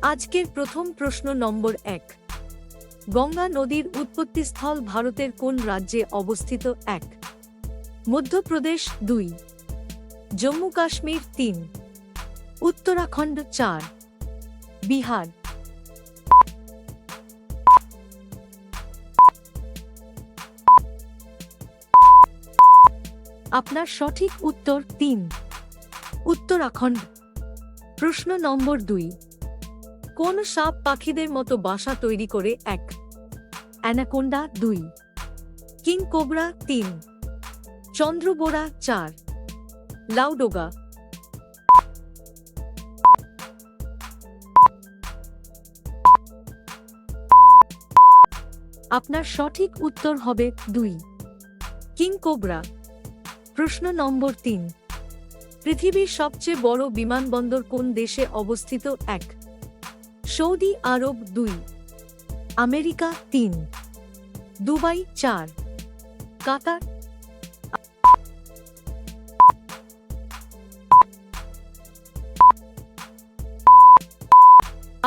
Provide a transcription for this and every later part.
আজকের প্রথম প্রশ্ন নম্বর 1। গঙ্গা নদীর উৎপত্তিস্থল ভারতের কোন রাজ্যে অবস্থিত? 1 মধ্যপ্রদেশ, 2 জম্মু কাশ্মীর, 3 উত্তরাখণ্ড, 4 বিহার। আপনার সঠিক উত্তর 3 উত্তরাখণ্ড। প্রশ্ন নম্বর 2। কোন সাপ পাখিদের মতো বাসা তৈরি করে? 1 অ্যানাকোন্ডা, 2 কিং কোবরা, 3 চন্দ্রবোরা, 4 লাউডোগা। আপনার সঠিক উত্তর হবে 2 কিং কোবরা। প্রশ্ন নম্বর 3। পৃথিবীর সবচেয়ে বড় বিমানবন্দর কোন দেশে অবস্থিত? 1 সৌদি আরব, 2 আমেরিকা, 3 দুবাই, 4 কাতার।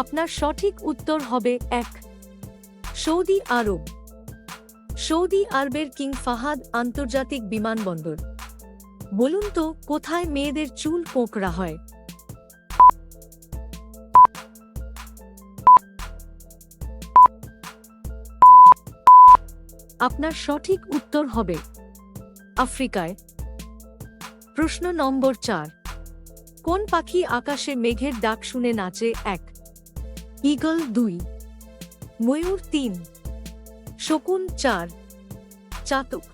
আপনার সঠিক উত্তর হবে 1 সৌদি আরব। সৌদি আরবের কিং ফাহাদ আন্তর্জাতিক বিমানবন্দর। বলুন তো, কোথায় মেয়েদের চুল কোঁকড়া হয়? আপনার সঠিক উত্তর হবে আফ্রিকায়। প্রশ্ন নম্বর 4। কোন পাখি আকাশে মেঘের ডাক শুনে নাচে? 1 ঈগল, 2 ময়ূর, 3 শকুন, 4 চাতক।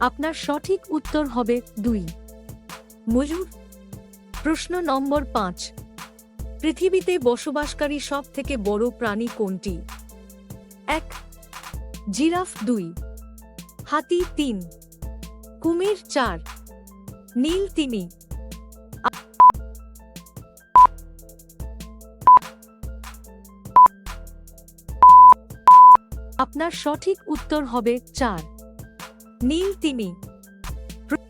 আপনার সঠিক উত্তর হবে 2 ময়ূর। প্রশ্ন নম্বর 5। পৃথিবীতে বসবাসকারী সব থেকে বড় প্রাণী কোনটি? 1 জিরাফ, 2 হাতি, 3 কুমির, 4 নীল তিমি। আপনার সঠিক উত্তর হবে 4 নীল তিমি।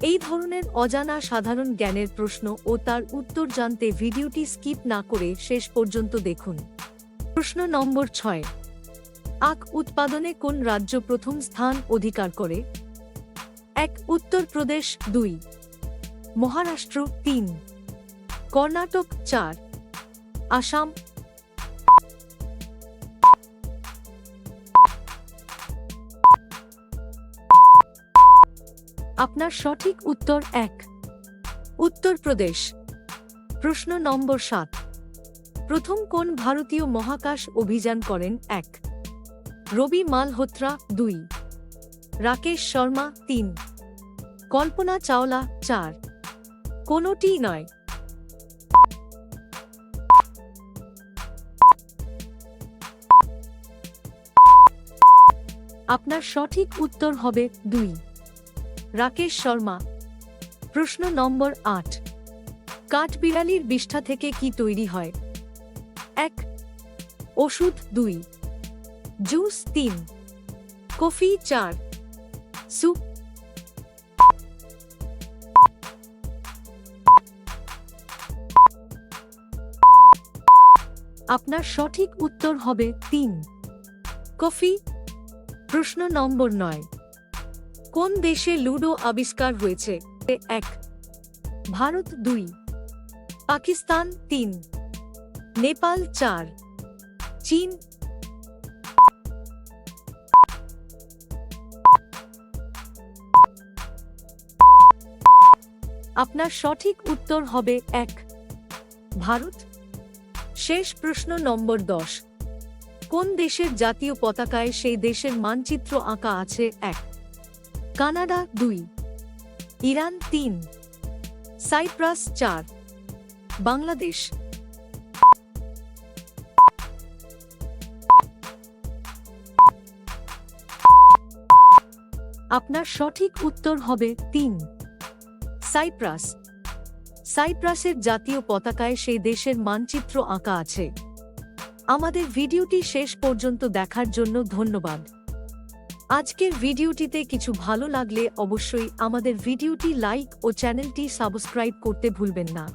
এই ধরনের অজানা সাধারণ জ্ঞানের প্রশ্ন ও তার উত্তর জানতে ভিডিওটি স্কিপ না করে শেষ পর্যন্ত দেখুন। প্রশ্ন নম্বর 6। আখ উৎপাদনে কোন রাজ্য প্রথম স্থান অধিকার করে? 1 উত্তরপ্রদেশ, 2 মহারাষ্ট্র, 3 কর্ণাটক, 4 আসাম। আপনার সঠিক উত্তর 1 উত্তরপ্রদেশ। প্রশ্ন নম্বর 7। প্রথম কোন ভারতীয় মহাকাশ অভিযান করেন? 1 রবি মালহোত্রা, 2 রাকেশ শর্মা, 3 কল্পনা চাওলা, 4 কোনটি নয়। আপনার সঠিক উত্তর হবে 2 রাকেশ শর্মা। প্রশ্ন নম্বর 8। কাঠবিড়ালির বিষ্ঠা থেকে কি তৈরি হয়? 1 ওষুধ, 2 জুস, 3 কফি, 4 স্যুপ। আপনার সঠিক উত্তর হবে 3 কফি। প্রশ্ন নম্বর 9। কোন দেশে লুডো আবিষ্কার হয়েছে? 1 ভারত, 2 পাকিস্তান, 3 নেপাল, 4 চীন। আপনার সঠিক উত্তর হবে 1 ভারত। শেষ প্রশ্ন নম্বর 10। কোন দেশের জাতীয় পতাকায় সেই দেশের মানচিত্র আঁকা আছে? 1 কানাডা, 2 ইরান, 3 সাইপ্রাস, 4 বাংলাদেশ। আপনার সঠিক উত্তর হবে 3 সাইপ্রাস। সাইপ্রাসের জাতীয় পতাকায় সেই দেশের মানচিত্র আঁকা আছে। আমাদের ভিডিওটি শেষ পর্যন্ত দেখার জন্য ধন্যবাদ। আজকের ভিডিওটিতে কিছু ভালো লাগলে অবশ্যই আমাদের ভিডিওটি লাইক ও চ্যানেলটি সাবস্ক্রাইব করতে ভুলবেন না।